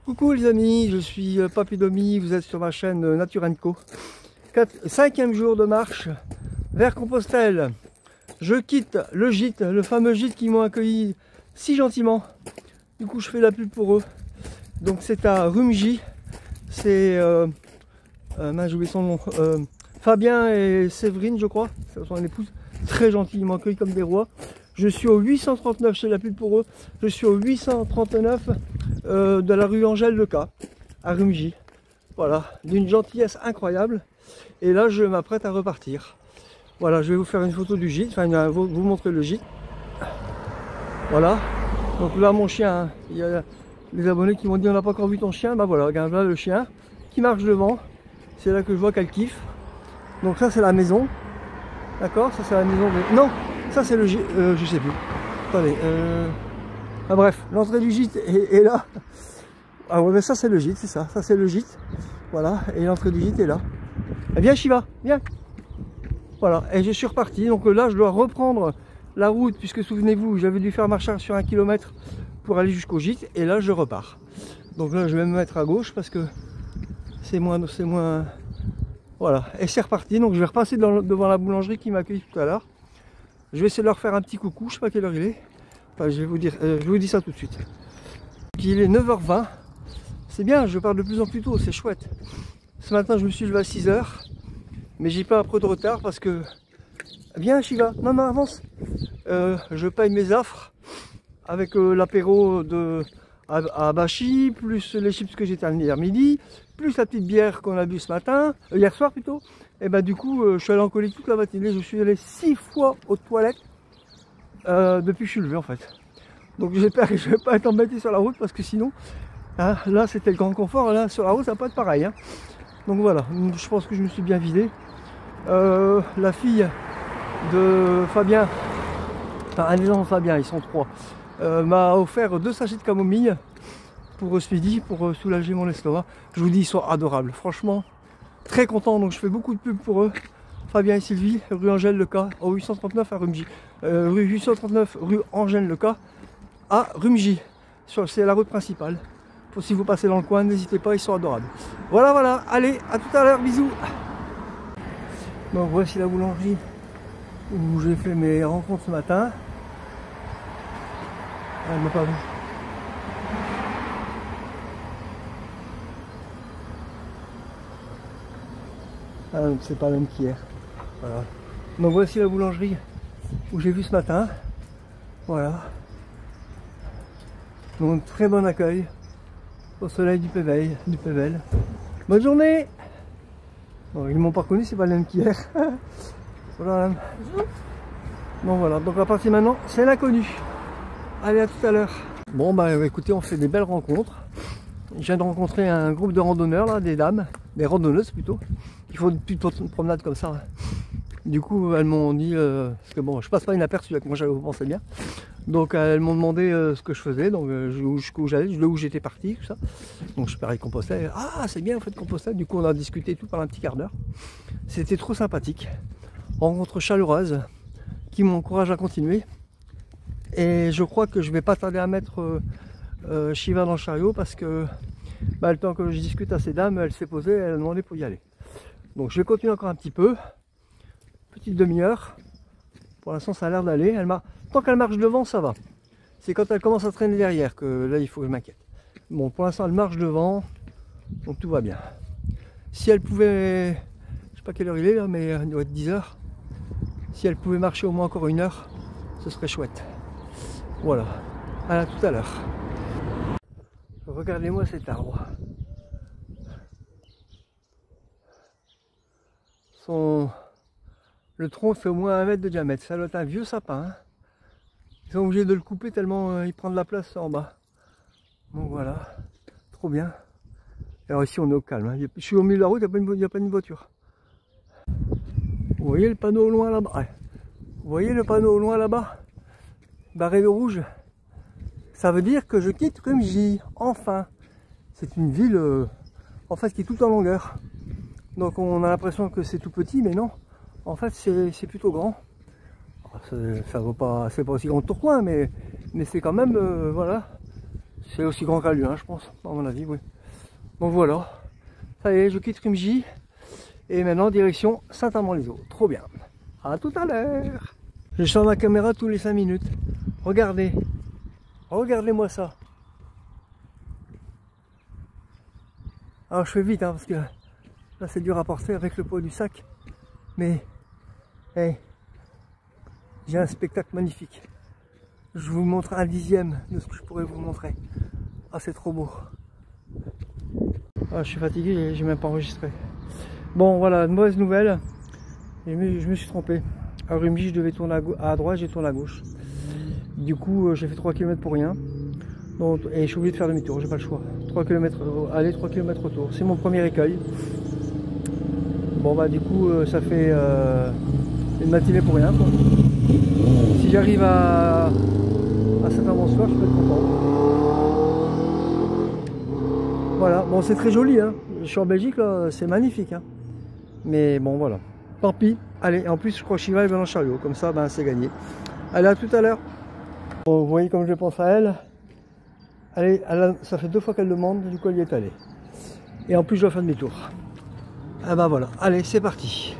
Coucou les amis, je suis Papy Domi, vous êtes sur ma chaîne Nature & Co. 5e jour de marche vers Compostelle. Je quitte le gîte, le fameux gîte qui m'ont accueilli si gentiment. Du coup je fais la pub pour eux. Donc c'est à Rumgy, c'est j'ai oublié son nom, Fabien et Séverine je crois, ce sont une épouse, très gentils, ils m'ont accueilli comme des rois. Je suis au 839, je fais la pub pour eux, je suis au 839 de la rue Angèle Leca, à Rumgy. Voilà, d'une gentillesse incroyable. Et là, je m'apprête à repartir. Voilà, je vais vous faire une photo du gîte, enfin, vous montrer le gîte. Voilà, donc là, mon chien, il y a les abonnés qui m'ont dit on n'a pas encore vu ton chien. Bah voilà, regarde là le chien qui marche devant. C'est là que je vois qu'elle kiffe. Donc ça, c'est la maison. D'accord, ça c'est la maison. Mais... non, ça c'est le gîte, je sais plus. Attendez, ah, bref, l'entrée du gîte est là. Ah ouais, mais ça c'est le gîte, c'est ça. Ça c'est le gîte. Voilà, et l'entrée du gîte est là. Eh bien Shiva, viens. Voilà, et je suis reparti. Donc là, je dois reprendre la route, puisque souvenez-vous, j'avais dû faire marche sur 1 km pour aller jusqu'au gîte. Et là, je repars. Donc là, je vais me mettre à gauche parce que c'est moins. Voilà, et c'est reparti. Donc je vais repasser devant la boulangerie qui m'a accueilli tout à l'heure. Je vais essayer de leur faire un petit coucou. Je sais pas quelle heure il est. Enfin, je vous dis ça tout de suite. Il est 9h20. C'est bien, je pars de plus en plus tôt, c'est chouette. Ce matin, je me suis levé à 6h. Mais j'ai pas un peu de retard parce que... Viens Shiva, non, avance. Je paye mes affres avec l'apéro à Bachi, plus les chips que j'ai terminé hier midi, plus la petite bière qu'on a bu ce matin, hier soir plutôt. Et bah du coup, je suis allé en colis toute la matinée. Je suis allé 6 fois aux toilettes depuis que je suis levé en fait. Donc j'espère que je ne vais pas être embêté sur la route parce que sinon, hein, là c'était le grand confort, là sur la route ça va pas être pareil. Hein. Donc voilà, je pense que je me suis bien vidé. La fille de Fabien, enfin un des enfants de Fabien, ils sont 3, m'a offert 2 sachets de camomille pour ce midi, pour soulager mon estomac. Je vous dis, ils sont adorables, franchement, très content. Donc je fais beaucoup de pub pour eux. Fabien et Sylvie, rue Angèle Leca, au 839 à Rumgy. Rue 839, rue Angèle Leca à Rumgy. C'est la route principale. Si vous passez dans le coin, n'hésitez pas, ils sont adorables. Voilà, voilà, allez, à tout à l'heure, bisous. Donc voici la boulangerie où j'ai fait mes rencontres ce matin. Elle m'a pas vu. Ah, c'est pas la même qu'hier. Voilà. Donc voici la boulangerie où j'ai vu ce matin. Voilà. Donc très bon accueil au soleil du Pével. Bonne journée. Bon, ils m'ont pas reconnu, c'est pas le même qu'hier. Voilà. Bon voilà, donc à partir de maintenant, c'est l'inconnu. Allez, à tout à l'heure. Bon bah écoutez, on fait des belles rencontres. Je viens de rencontrer un groupe de randonneurs là, des dames, des randonneuses plutôt. Il faut plutôt une promenade comme ça. Hein. Du coup, elles m'ont dit, parce que bon, je passe pas inaperçu avec moi, vous pensez bien. Donc elles m'ont demandé ce que je faisais, donc où j'allais, où j'étais parti, tout ça. Donc je parlais de Compostelle. Ah, c'est bien, en fait, Compostelle. Du coup, on a discuté tout pendant un petit quart d'heure. C'était trop sympathique. Rencontre chaleureuse qui m'encourage à continuer. Et je crois que je vais pas tarder à mettre Shiva dans le chariot parce que bah, le temps que je discute à ces dames, elle s'est posée, elle a demandé pour y aller. Donc je vais continuer encore un petit peu. Petite demi-heure. Pour l'instant, ça a l'air d'aller. Tant qu'elle marche devant, ça va. C'est quand elle commence à traîner derrière que là, il faut que je m'inquiète. Bon, pour l'instant, elle marche devant. Donc tout va bien. Si elle pouvait... Je sais pas quelle heure il est là, mais il doit être 10h. Si elle pouvait marcher au moins encore 1 heure, ce serait chouette. Voilà. À tout à l'heure. Regardez-moi cet arbre. Le tronc fait au moins 1 mètre de diamètre. Ça doit être un vieux sapin. Hein. Ils sont obligés de le couper tellement il prend de la place en bas. Donc voilà. Trop bien. Alors ici on est au calme. Hein. Je suis au milieu de la route, il n'y a pas une voiture. Vous voyez le panneau au loin là-bas? Ouais. Vous voyez le panneau au loin là-bas? Barré de rouge. Ça veut dire que je quitte Rumgy. Enfin. C'est une ville en fait qui est toute en longueur. Donc on a l'impression que c'est tout petit, mais non. En fait, c'est plutôt grand. Ça vaut pas, c'est pas aussi grand que Tourcoing, mais c'est quand même, voilà. C'est aussi grand qu'à lui, hein, je pense, à mon avis, oui. Donc voilà. Ça y est, je quitte Rumilly. Et maintenant, direction Saint-Amand-les-Eaux. Trop bien. À tout à l'heure. Je sors ma caméra tous les 5 minutes. Regardez. Regardez-moi ça. Alors je fais vite, hein, parce que là c'est dur à porter avec le poids du sac. Mais, hey, j'ai un spectacle magnifique. Je vous montre un dixième de ce que je pourrais vous montrer. Ah, c'est trop beau. Ah, je suis fatigué, j'ai même pas enregistré. Bon, voilà, une mauvaise nouvelle. Je me suis trompé. À Rumilly, je devais tourner à droite, j'ai tourné à gauche. Du coup, j'ai fait 3 km pour rien. Donc, et je suis obligé de faire demi-tour, j'ai pas le choix. 3 km aller, 3 km retour. C'est mon premier écueil. Bon, bah, du coup, ça fait une matinée pour rien, quoi. Si j'arrive à Saint-Amand-soir, je peux être content. Voilà, bon, c'est très joli, hein. Je suis en Belgique, là, c'est magnifique, hein. Mais bon, voilà. Tant pis. Allez, en plus, je crois que Shiva est dans le chariot. Comme ça, ben, c'est gagné. Allez, à tout à l'heure. Bon, vous voyez comme je pense à elle. Allez, ça fait 2 fois qu'elle demande, du coup, elle y est allée. Et en plus, je dois faire demi-tour. Ah ben voilà. Allez, c'est parti.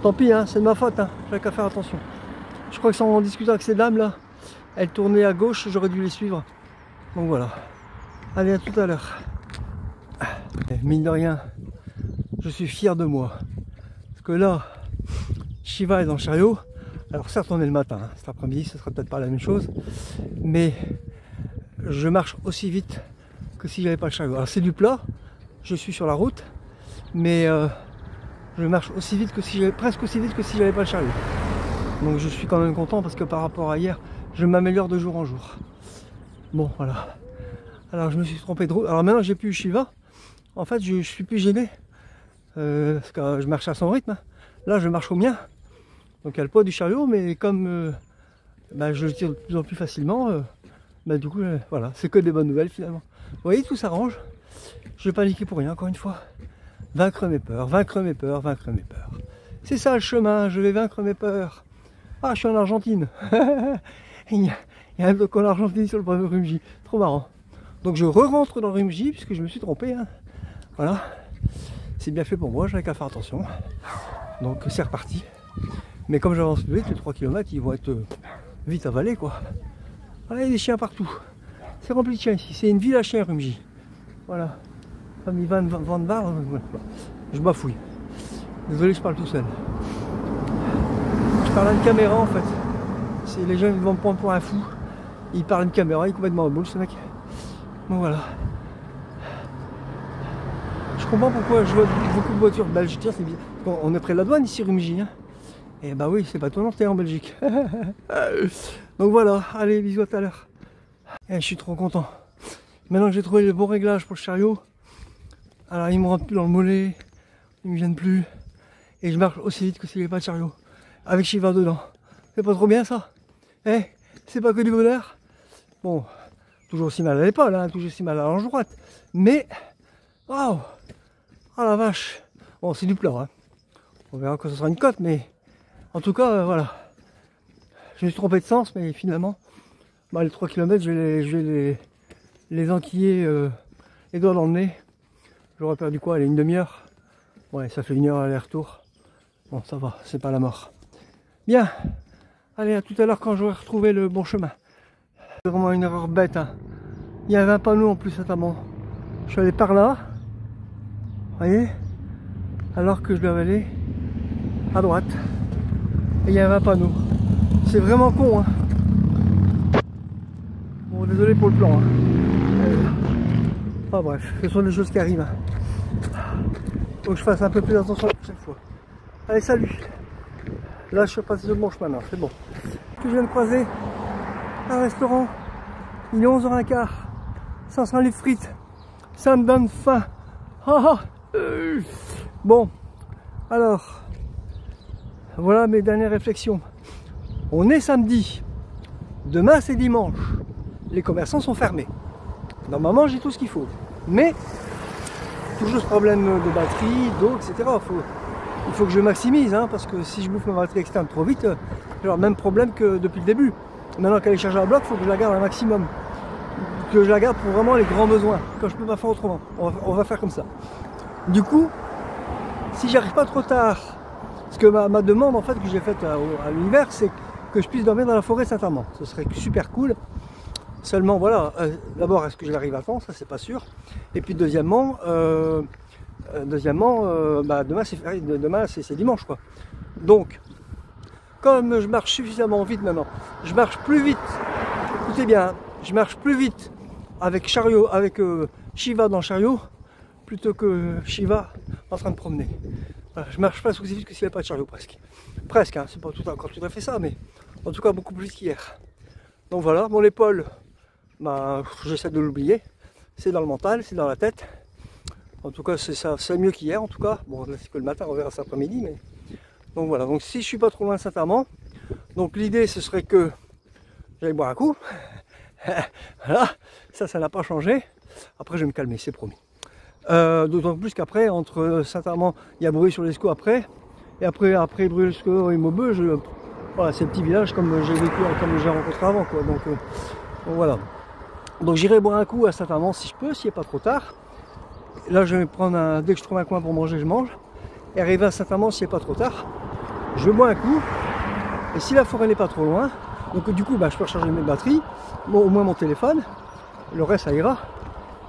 Tant pis, hein, c'est de ma faute, hein. J'ai qu'à faire attention. Je crois que en discutant avec ces dames, là, elles tournaient à gauche, j'aurais dû les suivre. Donc voilà. Allez, à tout à l'heure. Mine de rien, je suis fier de moi. Parce que là, Shiva est dans le chariot. Alors certes, on est le matin, hein. Cet après-midi, ce sera peut-être pas la même chose. Mais je marche aussi vite que si j'avais pas le chariot. Alors c'est du plat, je suis sur la route. Mais je marche aussi vite que si j'avais, presque aussi vite que si j'avais pas le chariot. Donc je suis quand même content parce que par rapport à hier, je m'améliore de jour en jour. Bon, voilà. Alors je me suis trompé de route. Alors maintenant j'ai plus Shiva. En fait, je suis plus gêné. Parce que je marche à son rythme. Là, je marche au mien. Donc il y a le poids du chariot, mais comme bah, je le tire de plus en plus facilement, bah, du coup, voilà, c'est que des bonnes nouvelles finalement. Vous voyez, tout s'arrange. Je vais paniquer pour rien, encore une fois. Vaincre mes peurs, vaincre mes peurs, vaincre mes peurs. C'est ça le chemin, je vais vaincre mes peurs. Ah, je suis en Argentine. Il y a un bloc en Argentine sur le pont de Rumilly. Trop marrant. Donc je re-rentre dans Rumilly puisque je me suis trompé. Hein. Voilà. C'est bien fait pour moi, j'avais qu'à faire attention. Donc c'est reparti. Mais comme j'avance plus vite, les 3 km ils vont être vite avalés quoi. Voilà, il y a des chiens partout. C'est rempli de chiens ici. C'est une ville à chiens Rumilly. Voilà. Famille Van Bar. Je bafouille. Désolé, je parle tout seul. Je parle à une caméra en fait. Les gens ils vont me prendre pour un fou. Il parle à une caméra, il est complètement en boule ce mec. Bon voilà. Je comprends pourquoi je vois beaucoup de voitures belges. Tiens, c'est bizarre. Bon, on est près de la douane ici, Rumilly. Hein. Et bah oui, c'est pas toi non, t'es en Belgique. Donc voilà, allez, bisous à tout à l'heure. Je suis trop content. Maintenant que j'ai trouvé le bon réglage pour le chariot, alors il me rentre plus dans le mollet, il me gêne plus. Et je marche aussi vite que s'il n'y avait pas de chariot. Avec Shiva dedans. C'est pas trop bien ça? Eh, c'est pas que du bonheur. Bon, toujours aussi mal à l'épaule, hein, toujours aussi mal à la hanche droite. Mais, waouh! Oh la vache! Bon, c'est du plat, hein. On verra quand ce sera une côte, mais en tout cas, voilà. Je me suis trompé de sens, mais finalement, bah, les 3 km, je vais les enquiller les doigts dans le nez. J'aurais perdu quoi? Allez, une demi-heure? Ouais, ça fait 1 heure aller-retour. Bon, ça va, c'est pas la mort. Bien. Allez, à tout à l'heure quand j'aurai retrouvé le bon chemin. C'est vraiment une erreur bête, hein. Il y avait un panneau en plus à Taman. Je suis allé par là. Vous voyez? Alors que je dois aller à droite. Et il y avait un panneau. C'est vraiment con, hein. Bon, désolé pour le plan, hein. Enfin bref, ce sont des choses qui arrivent. Faut que je fasse un peu plus attention la prochaine fois. Allez, salut. Là, je suis passé sur le bon chemin, c'est bon. Je viens de croiser un restaurant. Il est 11h15. 500 livres frites. Ça me donne faim. Bon, alors, voilà mes dernières réflexions. On est samedi. Demain, c'est dimanche. Les commerçants sont fermés. Normalement, j'ai tout ce qu'il faut. Mais, toujours ce problème de batterie, d'eau, etc. Il faut que je maximise, hein, parce que si je bouffe ma batterie externe trop vite, j'ai le même problème que depuis le début. Maintenant qu'elle est chargée à bloc, il faut que je la garde un maximum. que je la garde pour vraiment les grands besoins, quand je peux pas faire autrement. On va faire comme ça. Du coup, si j'arrive pas trop tard, parce que ma demande en fait que j'ai faite à l'univers, c'est que je puisse dormir dans la forêt Saint-Amand. Ce serait super cool. Seulement voilà, d'abord est-ce que je l'arrive à temps, ça c'est pas sûr. Et puis deuxièmement, demain c'est dimanche quoi. Donc, comme je marche suffisamment vite maintenant, je marche plus vite. Écoutez bien, hein, je marche plus vite avec chariot, avec Shiva dans le chariot, plutôt que Shiva en train de promener. Voilà, je marche presque aussi vite que s'il n'y avait pas de chariot, presque. Presque, hein, c'est pas encore tout à fait ça, mais en tout cas beaucoup plus vite qu'hier. Donc voilà, mon épaule, bah, j'essaie de l'oublier. C'est dans le mental, c'est dans la tête. En tout cas, c'est mieux qu'hier, en tout cas. Bon, là c'est que le matin, on verra cet après-midi, mais... Donc voilà, donc si je suis pas trop loin de Saint-Amand, donc l'idée ce serait que j'aille boire un coup. Voilà, ça n'a pas changé. Après je vais me calmer, c'est promis. D'autant plus qu'après, entre Saint-Amand, il y a Bruy-sur-l'Escaut après, et après Bruy-sur-l'Escaut et Maubeuge, voilà, c'est un petit village comme j'ai vécu, comme j'ai rencontré avant, quoi. Donc voilà. Donc j'irai boire un coup à Saint-Amand si je peux, s'il n'est pas trop tard. Là je vais prendre dès que je trouve un coin pour manger, je mange. Et arriver à Saint-Amand s'il n'est pas trop tard, je bois un coup. Et si la forêt n'est pas trop loin, donc du coup bah, je peux recharger mes batteries, au moins mon téléphone, le reste ça ira.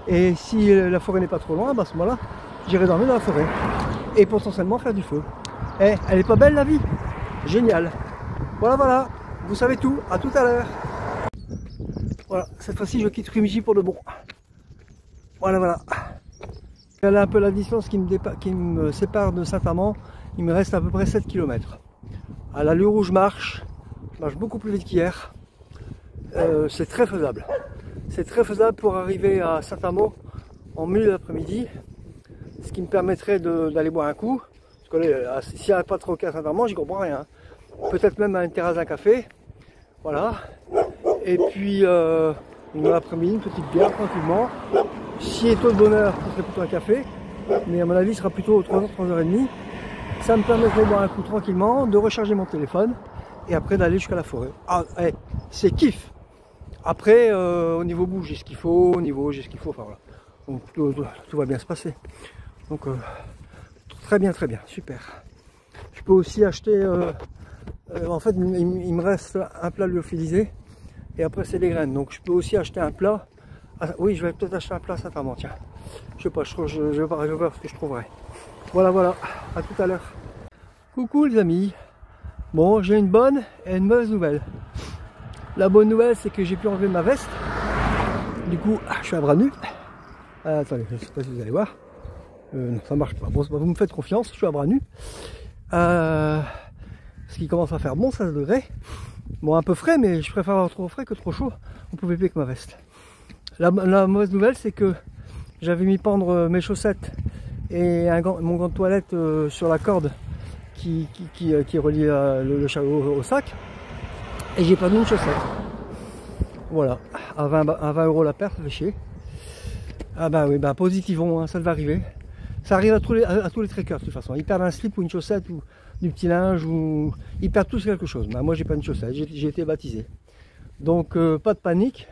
Et si la forêt n'est pas trop loin, bah, à ce moment-là, j'irai dormir dans la forêt. Et potentiellement faire du feu. Eh, elle est pas belle la vie? Génial. Voilà, vous savez tout, à tout à l'heure. Voilà, cette fois-ci je quitte Rumilly pour de bon. Voilà. Là un peu la distance qui me sépare de Saint-Amand, il me reste à peu près 7 km. À l'allure où je marche beaucoup plus vite qu'hier. C'est très faisable. C'est très faisable pour arriver à Saint-Amand en milieu d'après-midi, ce qui me permettrait d'aller boire un coup. Parce que là, s'il n'y a pas trop qu'à Saint-Amand, j'y comprends rien. Peut-être même à une terrasse d'un café. Voilà. Et puis, dans l'après-midi, une petite bière tranquillement. Si est tôt de bonheur, ce serait plutôt un café. Mais à mon avis, ce sera plutôt 3h, 3h30. Ça me permettrait de boire un coup tranquillement, de recharger mon téléphone. Et après d'aller jusqu'à la forêt. Ah, c'est kiff. Après, au niveau bouffe, j'ai ce qu'il faut, au niveau j'ai ce qu'il faut, enfin voilà. Donc tout va bien se passer. Donc très bien, super. Je peux aussi acheter, en fait il me reste un plat lyophilisé et après c'est des graines. Donc je peux aussi acheter un plat. Ah, oui, je vais peut-être acheter un plat à Saint-Amand, tiens. Je sais pas, je vais voir ce que je trouverai. Voilà, à tout à l'heure. Coucou les amis. Bon, j'ai une bonne et une mauvaise nouvelle. La bonne nouvelle, c'est que j'ai pu enlever ma veste. Du coup, je suis à bras nus. Attendez, je ne sais pas si vous allez voir. Non, ça marche pas. Bon, vous me faites confiance, je suis à bras nus. Parce qu'il commence à faire bon, 16 degrés. Bon, un peu frais, mais je préfère avoir trop frais que trop chaud. On pouvait payer avec ma veste. La mauvaise nouvelle, c'est que j'avais mis pendre mes chaussettes et mon gant de toilette sur la corde qui relie le chariot au sac. Et j'ai perdu une chaussette. Voilà, à 20 € la paire, ça fait chier. Ah bah oui, bah positivons, hein, ça va arriver. Ça arrive à tous les trekkers de toute façon. Ils perdent un slip ou une chaussette ou du petit linge ou ils perdent tous quelque chose. Bah, moi j'ai pas une chaussette, j'ai été baptisé. Donc pas de panique.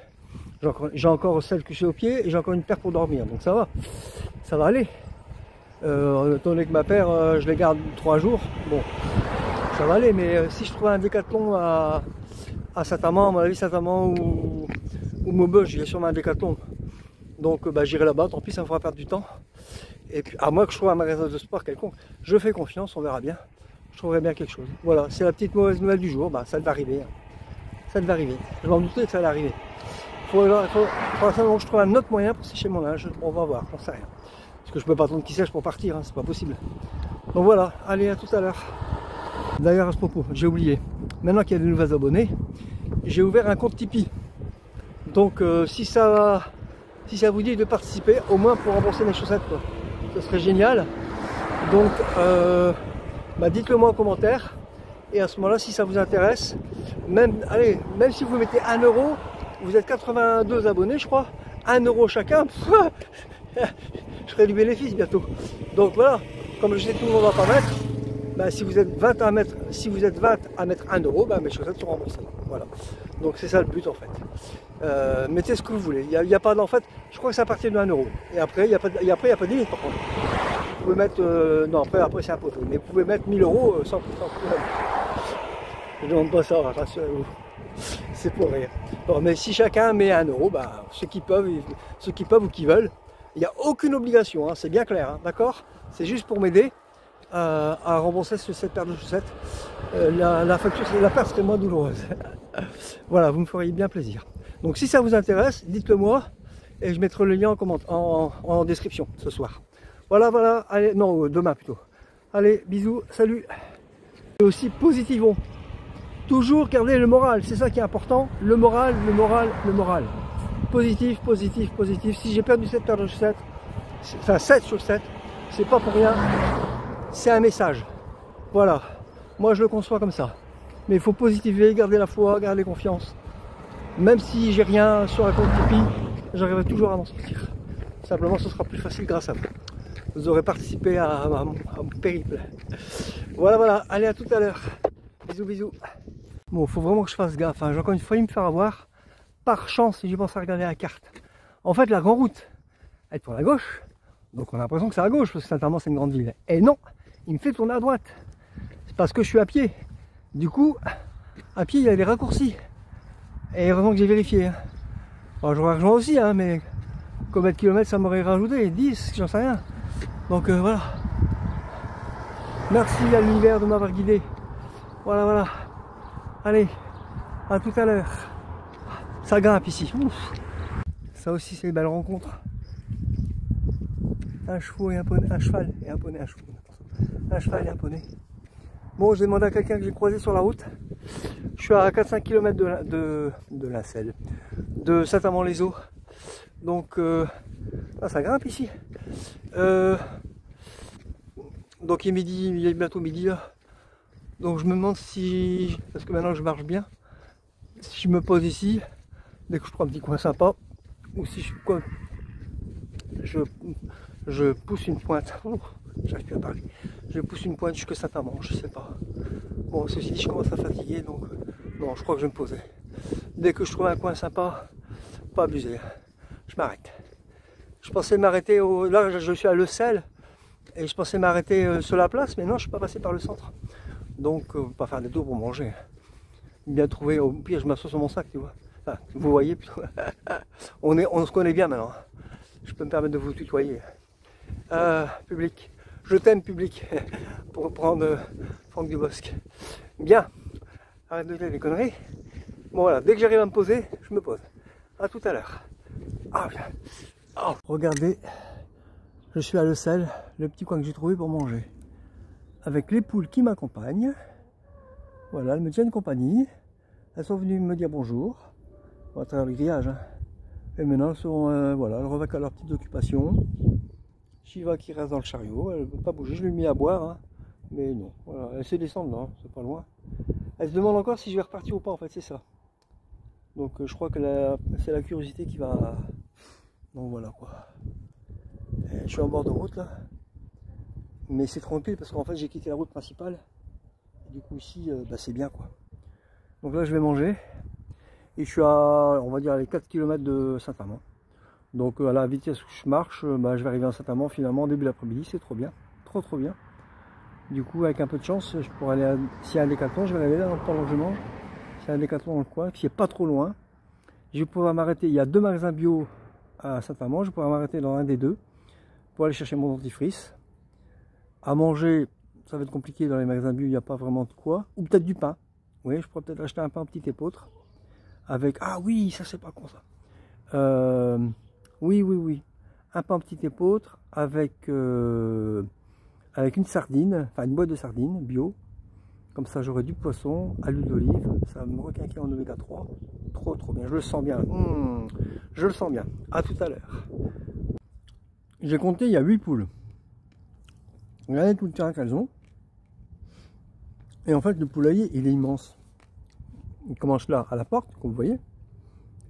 J'ai encore celle que j'ai au pied et j'ai encore une paire pour dormir. Donc ça va aller. Étant donné que ma paire, je les garde 3 jours. Bon, ça va aller. Mais si je trouve un décathlon à Saint-Amand, à mon avis Saint-Amand ou Maubeuge, j'ai sûrement un décathlon. Donc bah, j'irai là-bas, tant pis, ça me fera perdre du temps. Et puis à moins que je trouve un magasin de sport quelconque, je fais confiance, on verra bien. Je trouverai bien quelque chose. Voilà, c'est la petite mauvaise nouvelle du jour, bah, ça va arriver. Ça va arriver. Je m'en doutais que ça allait arriver. Il faudra que je trouve un autre moyen pour sécher mon linge. On va voir, j'en sais rien. Parce que je peux pas attendre qu'il sèche pour partir, hein, c'est pas possible. Donc voilà, allez, à tout à l'heure. D'ailleurs, à ce propos, j'ai oublié. Maintenant qu'il y a de nouveaux abonnés, j'ai ouvert un compte Tipeee. Donc si ça vous dit de participer, au moins pour rembourser mes chaussettes, quoi. Ce serait génial. Donc bah, dites-le moi en commentaire. Et à ce moment-là, si ça vous intéresse, même si vous mettez 1 €, vous êtes 82 abonnés, je crois, 1 € chacun, je ferai du bénéfice bientôt. Donc voilà, comme je sais que tout le monde va pas mettre, bah, si vous êtes 20 à mettre, si vous êtes 20 à mettre 1 euro, bah, mes chaussettes sont remboursées. Voilà. Donc c'est ça le but en fait. Mettez ce que vous voulez. Il y a pas en fait, je crois que c'est à partir de 1 euro. Et après, il n'y a pas de limite par contre. Vous pouvez mettre, non après c'est imposé, mais vous pouvez mettre 1000 euros sans problème. Je ne demande pas ça, rassurez-vous. C'est pour rire. Bon, mais si chacun met 1 euro, bah, ceux qui peuvent ou qui veulent, il n'y a aucune obligation, hein, c'est bien clair, hein, d'accord? C'est juste pour m'aider à rembourser cette paire de chaussettes. La facture, la paire serait moins douloureuse. Voilà, vous me feriez bien plaisir. Donc si ça vous intéresse, dites-le moi et je mettrai le lien en description ce soir. Voilà, voilà, allez, non, demain plutôt. Allez, bisous, salut. Et aussi positivons. Toujours garder le moral, c'est ça qui est important. Le moral, le moral, le moral. Positif, positif, positif. Si j'ai perdu cette paire de chaussettes, enfin 7 chaussettes, c'est pas pour rien. C'est un message. Voilà. Moi je le conçois comme ça. Mais il faut positiver, garder la foi, garder confiance. Même si j'ai rien sur la compte Tipeee, j'arriverai toujours à m'en sortir. Simplement ce sera plus facile grâce à vous. Vous aurez participé à mon périple. Voilà, voilà. Allez, à tout à l'heure. Bisous, bisous. Bon, il faut vraiment que je fasse gaffe. Hein. J'ai encore une fois failli me faire avoir. Par chance, si j'ai pensé à regarder la carte. En fait, la grande route, elle tourne à gauche. Donc on a l'impression que c'est à gauche, parce que sincèrement, c'est une grande ville. Et non, il me fait tourner à droite. C'est parce que je suis à pied. Du coup, à pied, il y a des raccourcis. Et heureusement que j'ai vérifié. Hein. Bon, j'aurais rejoint aussi, hein, mais combien de kilomètres ça m'aurait rajouté? 10, j'en sais rien. Donc voilà. Merci à l'univers de m'avoir guidé. Voilà, voilà. Allez, à tout à l'heure. Ça grimpe ici. Ouf. Ça aussi, c'est une belle rencontre. Un cheval et un poney. Un cheval et un poney. Un cheval et un poney. Bon, j'ai demandé à quelqu'un que j'ai croisé sur la route. Je suis à 4-5 km de Lincel, de Saint-Amand-les-Eaux. Donc, ça grimpe ici. Donc il est midi, il est bientôt midi là. Donc je me demande si, parce que maintenant je marche bien, si je me pose ici, dès que je prends un petit coin sympa, ou si je pousse une pointe. J'arrive plus à parler. Je pousse une pointe jusqu'à Saint-Amand, je sais pas. Bon, ceci dit, je commence à fatiguer, donc non, je crois que je vais me poser. Dès que je trouve un coin sympa, pas abuser, je m'arrête. Je pensais m'arrêter là je suis à Le Sel, et je pensais m'arrêter sur la place, mais non, je suis pas passé par le centre. Donc, pas faire des tours pour manger. Bien trouvé, au pire, je m'assois sur mon sac, tu vois. Enfin, vous voyez plutôt. On se connaît bien maintenant. Je peux me permettre de vous tutoyer. Public. Je t'aime, public. Pour reprendre Franck Dubosc. Bien. Arrête de dire les conneries. Bon, voilà. Dès que j'arrive à me poser, je me pose. À tout à l'heure. Ah, bien. Oh. Regardez. Je suis à Le Sel, le petit coin que j'ai trouvé pour manger. Avec les poules qui m'accompagnent. Voilà, elles me tiennent compagnie. Elles sont venues me dire bonjour. À travers le grillage. Hein. Et maintenant, elles sont, voilà, elles revaquent à leur petite occupation. Shiva qui reste dans le chariot, elle ne peut pas bouger. Je lui ai mis à boire. Hein. Mais non, voilà, elle sait descendre là, c'est pas loin. Elle se demande encore si je vais repartir ou pas, en fait, c'est ça. Donc je crois que c'est la curiosité qui va... Donc voilà quoi. Et je suis en bord de route là. Mais c'est tranquille parce qu'en fait j'ai quitté la route principale. Et du coup ici bah, c'est bien quoi. Donc là je vais manger. Et je suis à, on va dire, les 4 km de Saint-Amand. Donc à la vitesse où je marche, bah, je vais arriver à Saint-Amand finalement au début de l'après-midi. C'est trop bien. Trop bien. Du coup avec un peu de chance, je pourrais aller s'il y a un décathlon, je vais aller là pendant que je mange. S'il y a un décathlon dans le coin, qui est pas trop loin. Je vais pouvoir m'arrêter, il y a 2 magasins bio à Saint-Amand. Je vais pouvoir m'arrêter dans un des deux pour aller chercher mon dentifrice. À manger, ça va être compliqué dans les magasins bio, il n'y a pas vraiment de quoi. Ou peut-être du pain. Oui, je pourrais peut-être acheter un pain petit épeautre. Avec, ah oui, ça c'est pas con ça. Oui. Un pain petit épeautre avec, avec une sardine, enfin une boîte de sardines bio. Comme ça j'aurai du poisson à l'huile d'olive. Ça va me requinquer en oméga 3. Trop bien, je le sens bien. Je le sens bien. À tout à l'heure. J'ai compté, il y a 8 poules. Regardez tout le terrain qu'elles ont. Et en fait, le poulailler, il est immense. Il commence là, à la porte, comme vous voyez. Il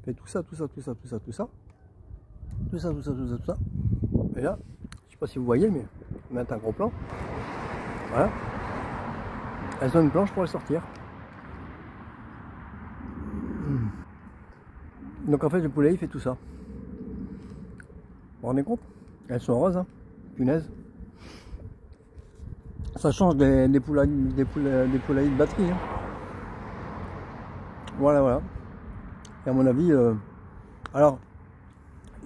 fait tout ça. Et là, je sais pas si vous voyez, mais on met un gros plan. Voilà. elles ont une planche pour les sortir. Donc en fait le poulet il fait tout ça. Vous vous rendez compte? Elles sont roses, hein, punaise. Ça change des poulailles de batterie. Hein. Voilà, voilà. Et à mon avis, alors,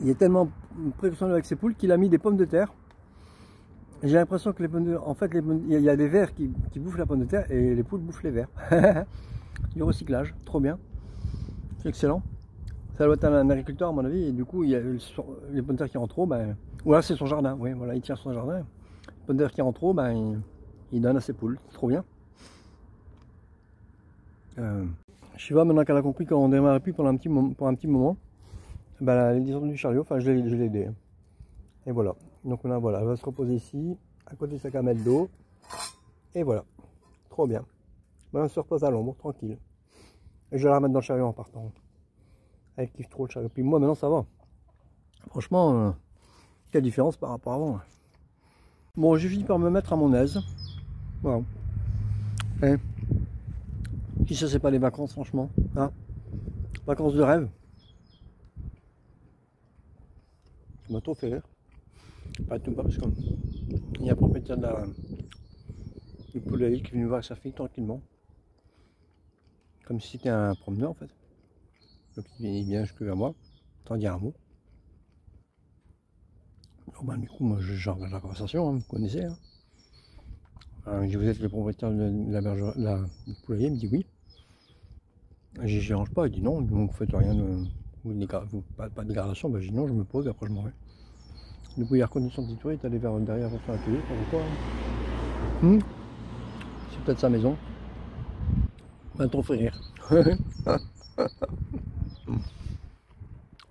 il est tellement précautionneux avec ses poules qu'il a mis des pommes de terre. J'ai l'impression que les pommes de terre, en fait, il y a des vers qui bouffent la pomme de terre et les poules bouffent les vers. Du recyclage, trop bien. C'est excellent. Ça doit être un agriculteur à mon avis, et du coup, il y a les pommes de terre qui rentrent trop, ben, ou là c'est son jardin, oui, voilà, il tient son jardin. Les pommes de terre qui rentrent trop, ben, il donne à ses poules, c'est trop bien. Shiva, maintenant qu'elle a compris qu'on ne démarrait plus pour un petit moment, ben, elle est descendue du chariot, enfin je l'ai aidé. Et voilà, donc là, voilà, elle va se reposer ici, à côté de sa camelle d'eau, et voilà, trop bien. Maintenant elle se repose à l'ombre, tranquille. Et je vais la remettre dans le chariot en partant. Elle kiffe trop le chariot. Puis moi maintenant ça va. Franchement, quelle différence par rapport à avant. Bon, j'ai fini par me mettre à mon aise. Voilà. Et qui ça, c'est pas les vacances, franchement. Hein, vacances de rêve. Ça m'a trop fait rire. Pas tout, parce qu'il y a un propriétaire du poulailler qui est venu voir sa fille tranquillement. Comme si c'était un promeneur en fait. Donc il vient jusqu'à moi, sans dire un mot. Oh, ben, du coup, moi je regarde la conversation, hein, vous connaissez. Hein. Je dis, vous êtes le propriétaire du poulailler, il me dit oui. Je ne dérange pas, il dit non, vous ne faites rien pas de dégradation, ben, je dis non, je me pose et après je m'en vais. Du coup il a reconnu son petit tour, il est allé vers derrière son atelier, pourquoi hein. C'est peut-être sa maison. Ben ton frère.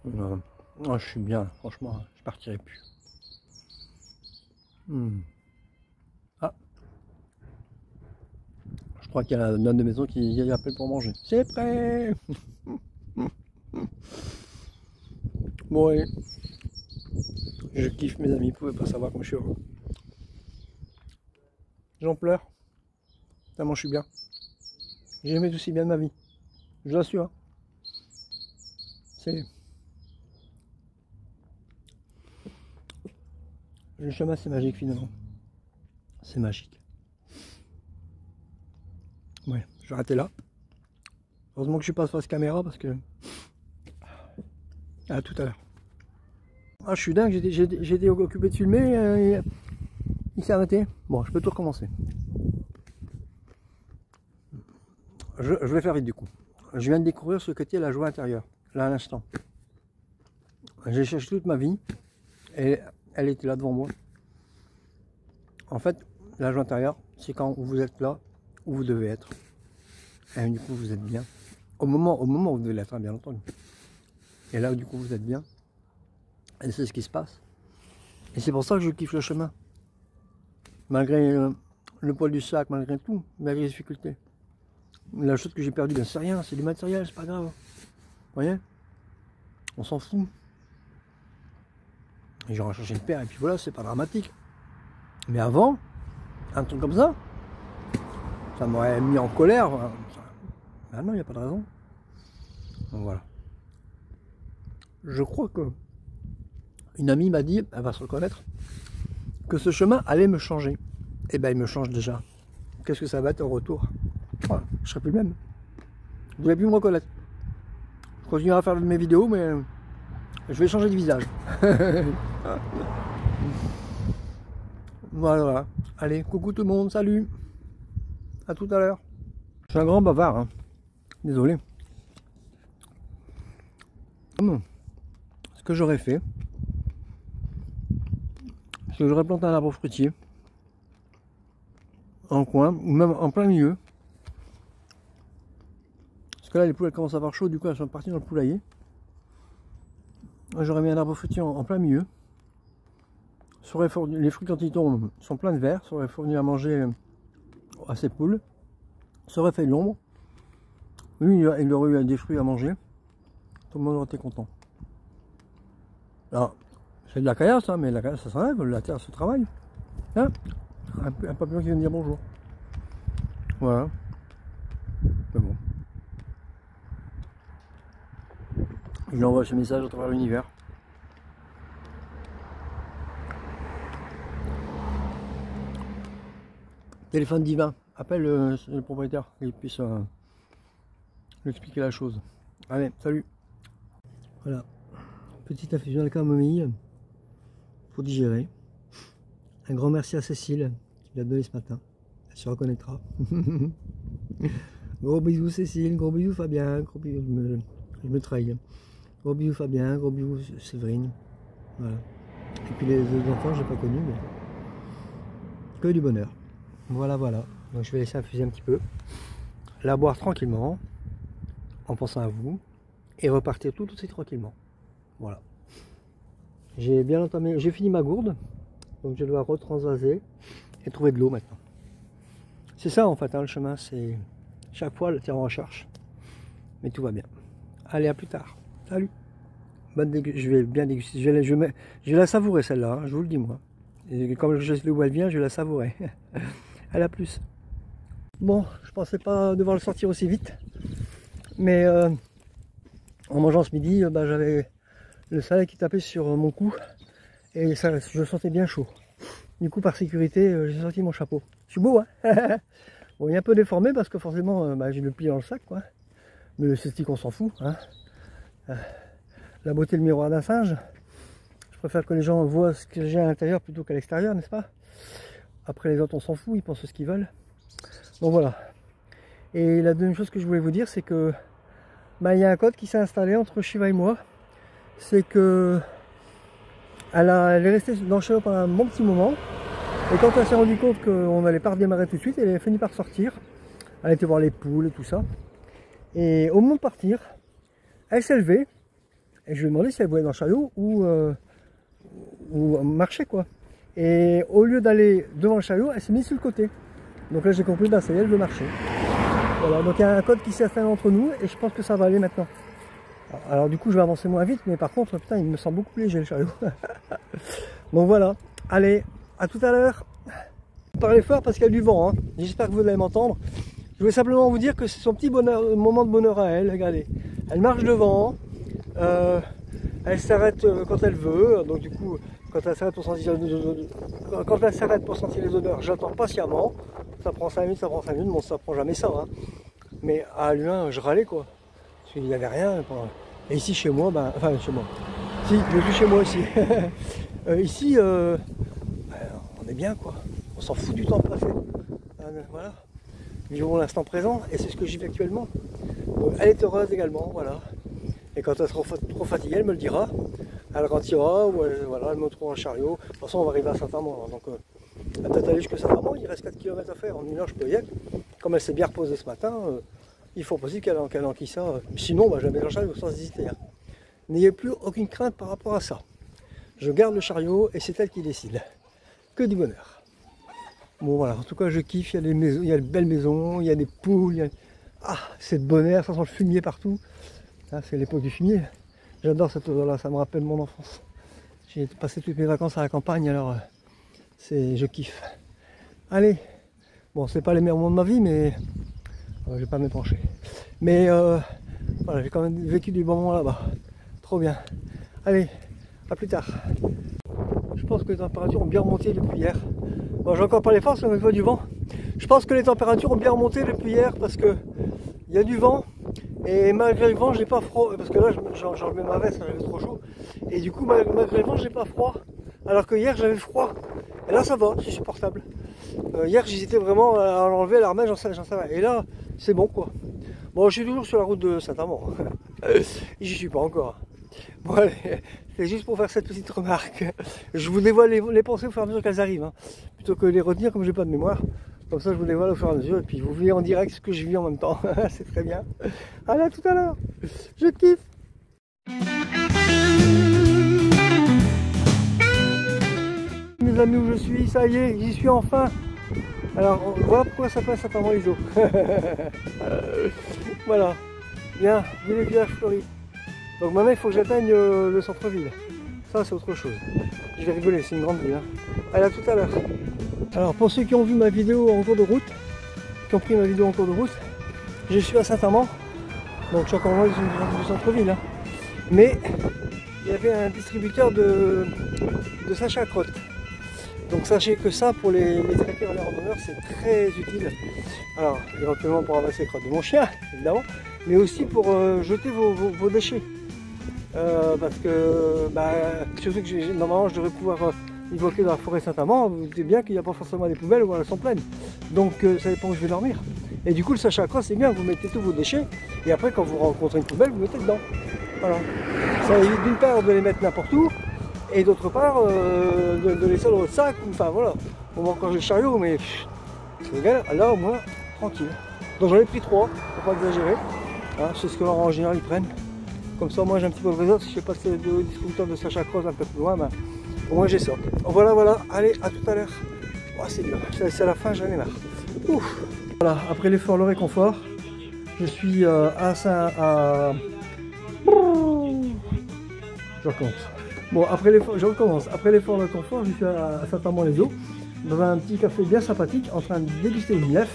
Oh, je suis bien, franchement, je partirai plus. Ah, je crois qu'il y a la nonne de maison qui appelle pour manger. C'est prêt. Bon, allez. Je kiffe mes amis, vous pouvez pas savoir comment je suis heureux. J'en pleure. Tellement je suis bien. J'ai jamais été aussi bien de ma vie. Je l'assure. Hein. C'est... Le chemin c'est magique finalement. C'est magique. Ouais, je vais arrêter là. Heureusement que je suis pas face caméra parce que... À tout à l'heure. Ah, je suis dingue, j'ai été occupé de filmer, il s'est arrêté. Bon, je peux tout recommencer. Je vais faire vite du coup. Je viens de découvrir ce qu'était la joie intérieure, là à l'instant. J'ai cherché toute ma vie et elle était là devant moi. En fait, la joie intérieure, c'est quand vous êtes là où vous devez être. Et du coup, vous êtes bien. Au moment où vous devez l'être, bien entendu. Et là où du coup vous êtes bien. Et c'est ce qui se passe. Et c'est pour ça que je kiffe le chemin. Malgré le poids du sac, malgré tout, malgré les difficultés. La chose que j'ai perdue, ben c'est rien, c'est du matériel, c'est pas grave. Vous voyez? On s'en fout. Et j'aurais cherché une paire et puis voilà, c'est pas dramatique. Mais avant, un truc comme ça m'aurait mis en colère. Ah non, il n'y a pas de raison. Donc voilà. Je crois que une amie m'a dit, elle va se reconnaître, que ce chemin allait me changer. Et ben il me change déjà. Qu'est-ce que ça va être au retour? Voilà, je serai plus le même. Vous n'allez plus me reconnaître. Je continuerai à faire mes vidéos, mais je vais changer de visage. Voilà. Allez, coucou tout le monde, salut. À tout à l'heure. Je suis un grand bavard, hein. Désolé. Ce que j'aurais fait, c'est que j'aurais planté un arbre fruitier en coin, ou même en plein milieu. Parce que là, les poules elles commencent à avoir chaud, du coup elles sont parties dans le poulailler. J'aurais mis un arbre fruitier en plein milieu. Les fruits quand ils tombent sont pleins de verre, ça aurait fourni à manger à ces poules. Ça aurait fait de l'ombre. Lui, il aurait eu des fruits à manger. Tout le monde aurait été content. Alors, c'est de la caillasse, hein, mais la caillasse ça s'enlève, la terre se travaille. Hein, un papillon qui vient de dire bonjour. Voilà. Mais bon. Je lui envoie ce message à travers l'univers. Téléphone divin. Appelle le propriétaire, qu'il puisse lui expliquer la chose. Allez, salut. Voilà. Petite infusion de camomille pour digérer. Un grand merci à Cécile qui l'a donné ce matin. Elle se reconnaîtra. Gros bisous Cécile, gros bisous Fabien, gros bisous, je me trahis. Gros bisous Fabien, gros bisous Séverine. Voilà. Et puis les autres enfants, je n'ai pas connus, mais que du bonheur. Voilà, voilà. Donc je vais laisser infuser un petit peu. La boire tranquillement, en pensant à vous, et repartir tout aussi tranquillement. Voilà. J'ai bien entamé, j'ai fini ma gourde, donc je dois retransvaser et trouver de l'eau maintenant. C'est ça en fait, hein, le chemin, c'est chaque fois le tir en recherche. Mais tout va bien. Allez, à plus tard. Salut. Bonne je vais bien déguster. Je vais la savourer celle-là, hein, je vous le dis moi. Et comme je sais le où elle vient, je vais la savourer. Allez, à plus. Bon, je pensais pas devoir le sortir aussi vite. Mais en mangeant ce midi, j'avais le soleil qui tapait sur mon cou. Et ça, je le sentais bien chaud. Du coup, par sécurité, j'ai sorti mon chapeau. Je suis beau, hein. Bon, il est un peu déformé parce que forcément, j'ai le pli dans le sac, quoi. Mais le cystique, on s'en fout, hein. La beauté, le miroir d'un singe. Je préfère que les gens voient ce que j'ai à l'intérieur plutôt qu'à l'extérieur, n'est-ce pas? Après, les autres, on s'en fout, ils pensent ce qu'ils veulent. Donc voilà. Et la deuxième chose que je voulais vous dire, c'est que il y a un code qui s'est installé entre Shiva et moi. C'est que elle est restée dans le chariot pendant un bon petit moment. Et quand elle s'est rendue compte qu'on n'allait pas redémarrer tout de suite, elle a fini par sortir. Elle était voir les poules et tout ça. Et au moment de partir, elle s'est levée. Et je lui ai demandé si elle voulait dans le chariot ou marcher, quoi. Et au lieu d'aller devant le chariot, elle s'est mise sur le côté. Donc là j'ai compris, ça y est, elle veut marcher. Voilà, donc il y a un code qui s'est installé entre nous et je pense que ça va aller maintenant. Alors du coup je vais avancer moins vite, mais par contre, putain, il me semble beaucoup plus léger le chariot. Donc voilà, allez, à tout à l'heure. Parlez fort parce qu'il y a du vent, hein. J'espère que vous allez m'entendre. Je voulais simplement vous dire que c'est son petit bonheur, moment de bonheur à elle. Regardez, elle marche devant, elle s'arrête quand elle veut, donc du coup, quand elle s'arrête pour sentir les odeurs, j'attends patiemment. Ça prend 5 minutes, ça prend 5 minutes, bon ça prend jamais ça, hein. Mais à Luin, je râlais, quoi. Parce qu'il n'y avait rien. Et ici chez moi, enfin chez moi. Si, je suis chez moi aussi. Ici, on est bien, quoi. On s'en fout du temps passé. Voilà. Vivons l'instant présent, et c'est ce que j'y vis actuellement. Donc, elle est heureuse également, voilà. Et quand elle sera trop fatiguée, elle me le dira. Elle rentrera, ou elle me trouvera un chariot. De toute façon, on va arriver à Saint-Amand. Donc, elle peut aller jusqu'à Saint-Amand, il reste 4 km à faire. En 1 heure, je peux y être. Comme elle s'est bien reposée ce matin, il faut possible qu'elle enquille ça. Sinon, jamais dans le chariot, sans hésiter. Hein. N'ayez plus aucune crainte par rapport à ça. Je garde le chariot et c'est elle qui décide. Que du bonheur. Bon voilà, en tout cas je kiffe, il y a des maisons, il y a de belles maisons, il y a des poules, ah, c'est de bonheur, ça sent le fumier partout. Ah, c'est l'époque du fumier. J'adore cette odeur-là, ça me rappelle mon enfance. J'ai passé toutes mes vacances à la campagne, alors je kiffe. Allez, bon c'est pas les meilleurs moments de ma vie, mais je vais pas m'épancher. Mais voilà, j'ai quand même vécu des bons moments là-bas. Trop bien. Allez, à plus tard. Je pense que les températures ont bien remonté depuis hier. Bon, j'ai encore pas les forces, mais il faut du vent. Je pense que les températures ont bien remonté depuis hier parce que il y a du vent et malgré le vent, j'ai pas froid parce que là, j'enlevais ma veste, j'avais trop chaud. Et du coup, malgré le vent, j'ai pas froid. Alors que hier, j'avais froid. Et là, ça va, c'est supportable. Hier, j'hésitais vraiment à l'enlever, à la remettre, j'en sais rien. Et là, c'est bon quoi. Bon, je suis toujours sur la route de Saint-Amand. J'y suis pas encore. Bon allez, c'est juste pour faire cette petite remarque. Je vous dévoile les pensées au fur et à mesure qu'elles arrivent, hein. Plutôt que les retenir comme j'ai pas de mémoire. Comme ça je vous dévoile au fur et à mesure et puis vous voyez en direct ce que je vis en même temps. C'est très bien. Allez, à tout à l'heure. Je kiffe. Mes amis, où je suis, ça y est, j'y suis enfin. Alors voilà pourquoi ça passe Saint-Amand les eaux. Voilà. Bien, les villages fleuris. Donc maintenant il faut que j'atteigne le centre-ville. Ça c'est autre chose. Je vais rigoler, c'est une grande ville. Hein. Allez, à tout à l'heure. Alors pour ceux qui ont vu ma vidéo en cours de route, qui ont pris ma vidéo en cours de route. Je suis à Saint-Amand, donc je suis encore loin du centre-ville. Hein. Mais il y avait un distributeur de sachets à crottes. Donc sachez que ça, pour les traqueurs et les randonneurs, c'est très utile. Alors, éventuellement pour ramasser les crottes de mon chien, évidemment, mais aussi pour jeter vos déchets. Parce que, surtout que normalement, je devrais pouvoir évoquer dans la forêt Saint-Amand, vous doutez bien qu'il n'y a pas forcément des poubelles où elles sont pleines. Donc, ça dépend où je vais dormir. Et du coup, le sachet à crottes, c'est bien, vous mettez tous vos déchets, et après, quand vous rencontrez une poubelle, vous mettez dedans. Voilà. Ça évite d'une part de les mettre n'importe où, et d'autre part de laisser dans votre sac, enfin voilà, on va encore le chariot, mais c'est égal, là au moins tranquille. Donc j'en ai pris 3, faut pas exagérer, hein, c'est ce que en général ils prennent. Comme ça moi j'ai un petit peu de réseau, si je passe le distributeur de sachets à crottes un peu plus loin, au moins j'ai ça. Voilà, allez, à tout à l'heure. Oh, c'est dur, c'est à la fin, j'en ai marre. Ouf. Voilà, après l'effort, le réconfort, je suis je recommence. Bon, après l'effort, je recommence. Après l'effort, le confort, je suis à Saint-Amand-les-Eaux, dans un petit café bien sympathique, en train de déguster une nef,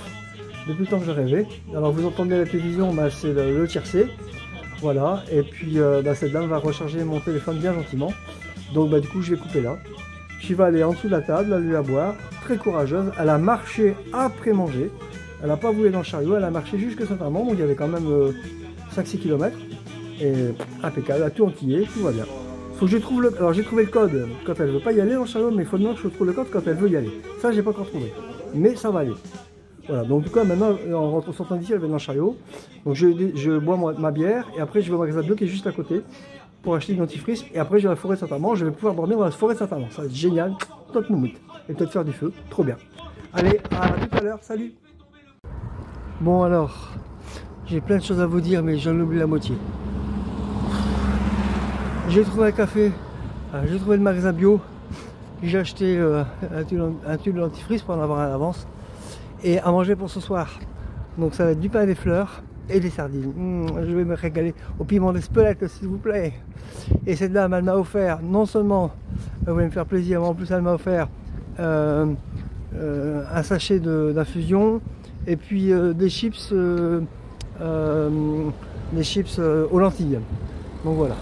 depuis le temps que je rêvais. Alors, vous entendez à la télévision, c'est le tiercé. Voilà, et puis cette dame va recharger mon téléphone bien gentiment. Donc, du coup, je vais couper là. Je vais aller en dessous de la table, elle lui à boire, très courageuse. Elle a marché après manger. Elle n'a pas voulu dans le chariot, elle a marché jusqu'à Saint-Amand, donc il y avait quand même 5-6 km. Et impeccable, elle a tout entier, tout va bien. Faut que je trouve le... Alors j'ai trouvé le code quand elle veut pas y aller dans le chariot, mais il faut que je trouve le code quand elle veut y aller. Ça j'ai pas encore trouvé, mais ça va aller. Voilà, donc en tout cas maintenant en sortant d'ici elle va dans le chariot. Donc je bois ma bière et après je vais au magasin bio qui est juste à côté pour acheter une dentifrice. Et après je vais à la forêt de Saint-Amand, je vais pouvoir dormir dans la forêt de Saint-Amand. Ça va être génial, top moumoute. Et peut-être faire du feu, trop bien. Allez, à tout à l'heure, salut. Bon alors, j'ai plein de choses à vous dire mais j'en oublie la moitié. J'ai trouvé un café, j'ai trouvé le magasin bio, j'ai acheté un tube de dentifrice pour en avoir un à l'avance et à manger pour ce soir. Donc ça va être du pain et des fleurs et des sardines. Je vais me régaler au piment d'Espelette s'il vous plaît. Et cette dame elle m'a offert, non seulement elle voulait me faire plaisir, mais en plus elle m'a offert un sachet d'infusion et puis des chips aux lentilles. Donc voilà.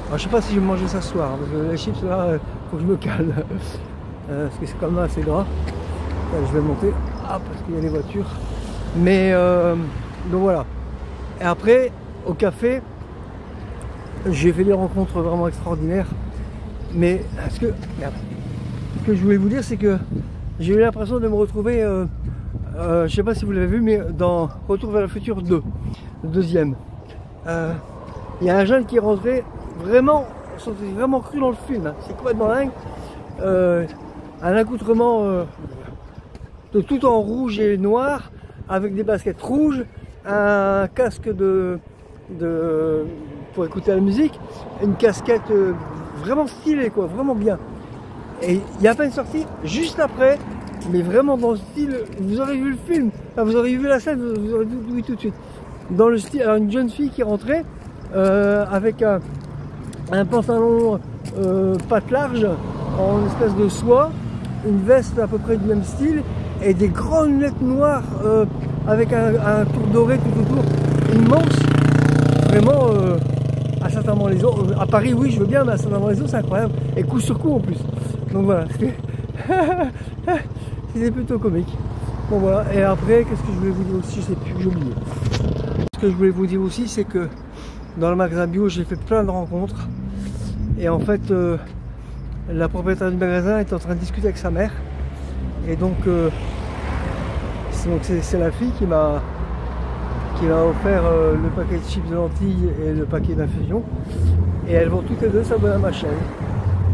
Alors, je sais pas si je vais manger ça ce soir, parce que les chips là, faut que je me calme. Parce que c'est quand même assez gras. Là, je vais monter, parce qu'il y a des voitures. Mais donc voilà. Et après, au café, j'ai fait des rencontres vraiment extraordinaires. Mais ce que je voulais vous dire, c'est que j'ai eu l'impression de me retrouver, je sais pas si vous l'avez vu, mais dans Retour vers le futur 2, le deuxième. Il y a un jeune qui est rentré. Vraiment, j'ai vraiment cru dans le film, hein. C'est complètement dingue. Un accoutrement de tout en rouge et noir, avec des baskets rouges, un casque pour écouter la musique, une casquette vraiment stylée, quoi, vraiment bien. Et il y a pas une sortie juste après, mais vraiment dans le style, vous aurez vu le film, enfin, vous aurez vu la scène, vous aurez vu tout de suite. Dans le style, alors une jeune fille qui est rentrée avec un pantalon patte large en espèce de soie, une veste à peu près du même style et des grandes lunettes noires avec un tour doré tout autour, immense, vraiment à Saint-Amand-les-Eaux. À Paris oui je veux bien, mais à Saint-Amand-les-Eaux c'est incroyable, et coup sur coup en plus. Donc voilà, c'était plutôt comique. Bon voilà, et après qu'est-ce que je voulais vous dire aussi, je sais plus, j'ai oublié. Ce que je voulais vous dire aussi, c'est que dans le magasin bio, j'ai fait plein de rencontres. Et en fait, la propriétaire du magasin est en train de discuter avec sa mère. Et donc, c'est la fille qui m'a offert le paquet de chips de lentilles et le paquet d'infusion. Et elles vont toutes les deux s'abonner à ma chaîne.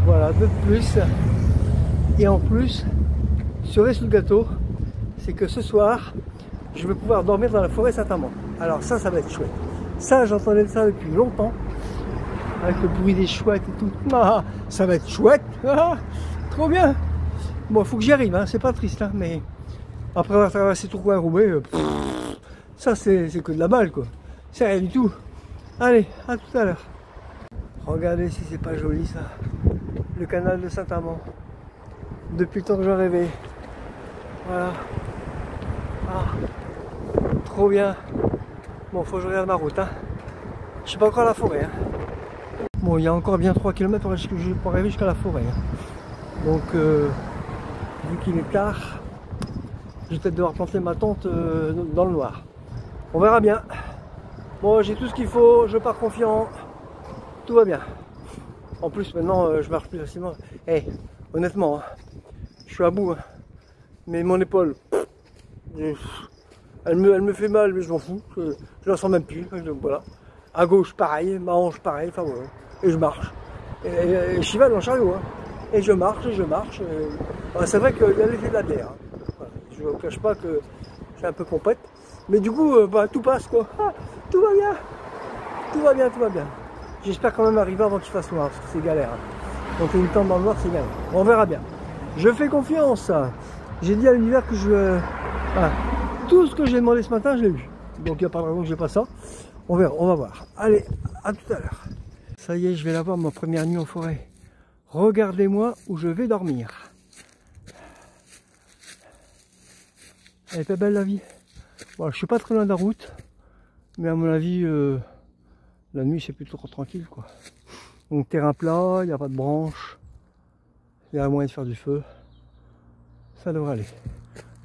Voilà, de plus. Et en plus, cerise sur le gâteau, c'est que ce soir, je vais pouvoir dormir dans la forêt Saint-Amand. Alors ça va être chouette. Ça, j'entendais ça depuis longtemps, avec le bruit des chouettes et tout. Ah, ça va être chouette, trop bien. Bon, il faut que j'y arrive, hein. C'est pas triste, hein, mais après avoir traversé tout Roubaix, ça c'est que de la balle, quoi. C'est rien du tout. Allez, à tout à l'heure. Regardez si c'est pas joli ça. Le canal de Saint-Amand. Depuis le temps que j'en rêvais. Voilà. Trop bien. Bon, faut que je regarde ma route. Hein. Je suis pas encore à la forêt. Hein. Bon, il y a encore bien 3 km pour arriver jusqu'à la forêt. Hein. Donc, vu qu'il est tard, je vais peut-être devoir planter ma tente dans le noir. On verra bien. Bon, j'ai tout ce qu'il faut, je pars confiant. Tout va bien. En plus, maintenant, je marche plus facilement. Hey, honnêtement, hein, je suis à bout. Hein. Mais mon épaule, elle me fait mal, mais je m'en fous. Je la sens même plus. Donc voilà. À gauche, pareil. Ma hanche, pareil. Enfin voilà. Et je marche. Et je chivale dans le chariot. Hein. Et je marche, et je marche. C'est vrai qu'il y a l'effet de la bière. Hein. Voilà. Je ne vous cache pas que je suis un peu pompette. Mais du coup, tout passe quoi. Ah, tout va bien. Tout va bien, tout va bien. J'espère quand même arriver avant qu'il fasse noir, parce que c'est galère. Hein. Donc une tente dans le noir, c'est galère. On verra bien. Je fais confiance. J'ai dit à l'univers que voilà. Tout ce que j'ai demandé ce matin, je l'ai eu. Donc il n'y a pas de raison que je n'ai pas ça. On verra, on va voir. Allez, à tout à l'heure. Ça y est, je vais l'avoir, ma première nuit en forêt. Regardez-moi où je vais dormir. Elle est pas belle la vie. Bon, je suis pas très loin de la route. Mais à mon avis, la nuit c'est plutôt tranquille quoi. Donc terrain plat, il n'y a pas de branches. Il y a moyen de faire du feu. Ça devrait aller.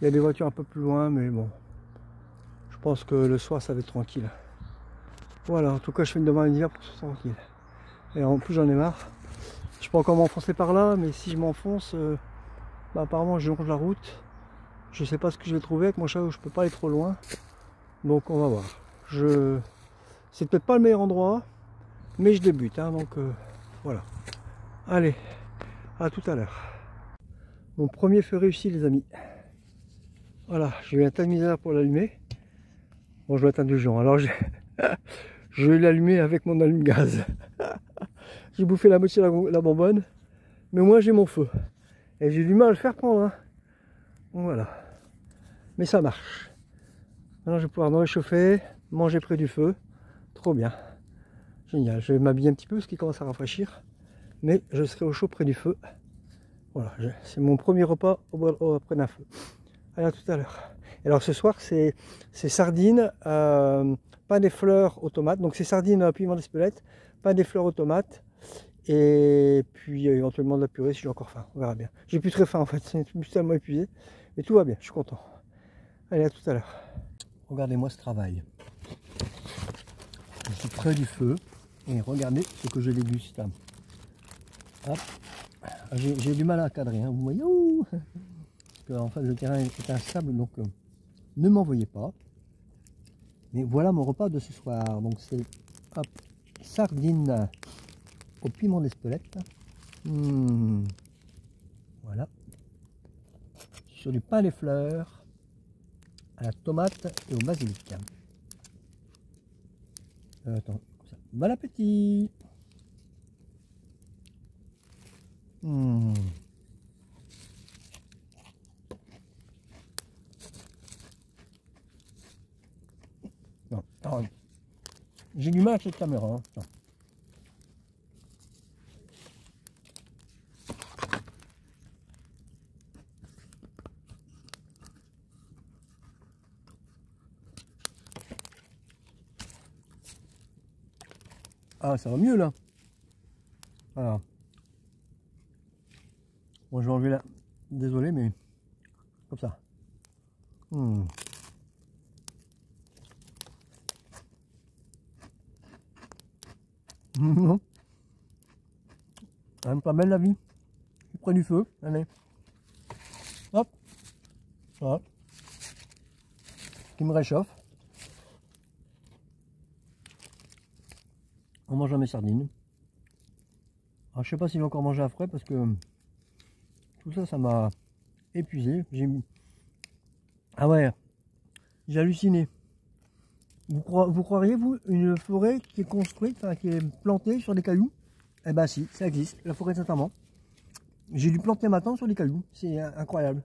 Il y a des voitures un peu plus loin, mais bon. Je pense que le soir ça va être tranquille. Voilà, en tout cas je fais une demande d'hiver pour que ce soit tranquille. Et en plus j'en ai marre. Je peux encore m'enfoncer par là, mais si je m'enfonce, apparemment je longe la route. Je sais pas ce que je vais trouver avec mon chariot, je peux pas aller trop loin. Donc on va voir. C'est peut-être pas le meilleur endroit, mais je débute, hein, donc voilà. Allez, à tout à l'heure. Mon premier feu réussi les amis. Voilà, j'ai eu un tas de misère pour l'allumer. Bon, je dois être indulgent, alors je vais l'allumer avec mon allume-gaz. J'ai bouffé la moitié de la bonbonne, mais moi j'ai mon feu. Et j'ai du mal à le faire prendre. Hein. Donc voilà. Mais ça marche. Maintenant je vais pouvoir me réchauffer, manger près du feu. Trop bien. Génial. Je vais m'habiller un petit peu parce qu'il commence à rafraîchir. Mais je serai au chaud près du feu. Voilà. C'est mon premier repas après d'un feu. Allez, à tout à l'heure. Alors ce soir c'est sardines, pain des fleurs aux tomates. Donc c'est sardines piment d'Espelette, pain des fleurs aux tomates. Et puis éventuellement de la purée si j'ai encore faim. On verra bien. J'ai plus très faim en fait. Je suis tellement épuisé. Mais tout va bien. Je suis content. Allez, à tout à l'heure. Regardez-moi ce travail. Je suis près du feu et regardez ce que je déguste. J'ai du mal à cadrer, hein, vous voyez. Parce que en fait le terrain est instable, donc ne m'en voyez pas. Mais voilà mon repas de ce soir. Donc c'est sardines au piment d'Espelette. Voilà. Sur du pain des fleurs à la tomate et au basilic. Attends, comme ça. Bon appétit. Non, j'ai du mal avec cette caméra. Hein. Ah, ça va mieux là. Voilà. Bon, je vais enlever là. Désolé, mais comme ça. Non. Quand même pas belle la vie. Je suis près du feu. Allez. Hop. Voilà. Qui me réchauffe. On mange mes sardines. Alors, je sais pas si je vais encore manger à frais parce que tout ça, ça m'a épuisé. Ah ouais, j'ai halluciné. Vous croiriez, vous, une forêt qui est construite, enfin, qui est plantée sur des cailloux? Eh ben si, ça existe, la forêt de Saint-Amand. J'ai dû planter ma tente sur des cailloux, c'est incroyable.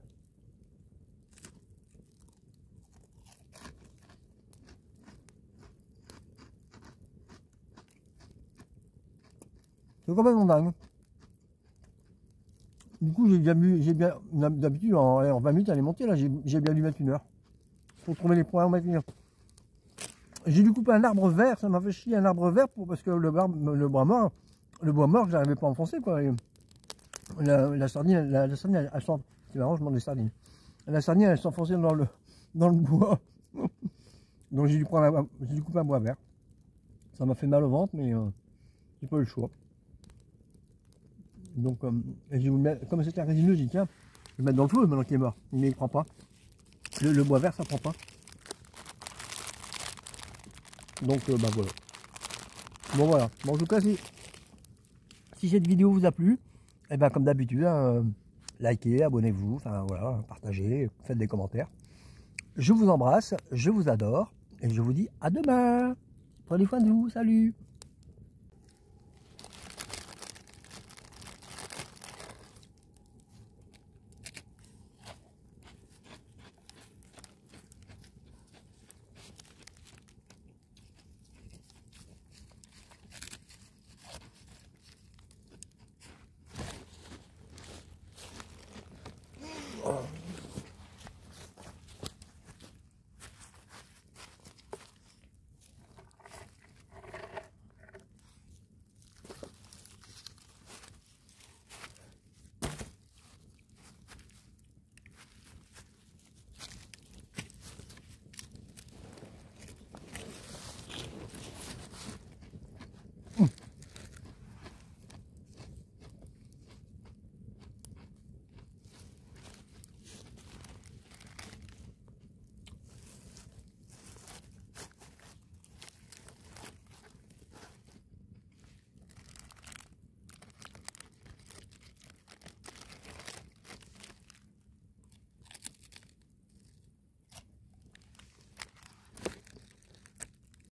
C'est complètement dingue. Du coup, d'habitude, en 20 minutes, elle est montée, là, j'ai bien dû mettre 1 heure. Pour trouver les points, on met 1 heure. J'ai dû couper un arbre vert, ça m'a fait chier un arbre vert parce que le bois mort, je n'arrivais pas à enfoncer quoi. Et la sardine, elle s'en... C'est marrant, je mange des sardines. La sardine, elle s'enfonçait dans le bois. Donc j'ai dû couper un bois vert. Ça m'a fait mal au ventre, mais j'ai pas eu le choix. Donc comme c'était un résineux, j'ai dit tiens, je vais le mettre dans le feu maintenant qu'il est mort. Mais il prend pas. Le bois vert, ça prend pas. Donc bah voilà. Bon voilà. Bon, en tout cas, si cette vidéo vous a plu, et ben comme d'habitude, hein, likez, abonnez-vous, enfin voilà, partagez, faites des commentaires. Je vous embrasse, je vous adore et je vous dis à demain. Prenez soin de vous, salut.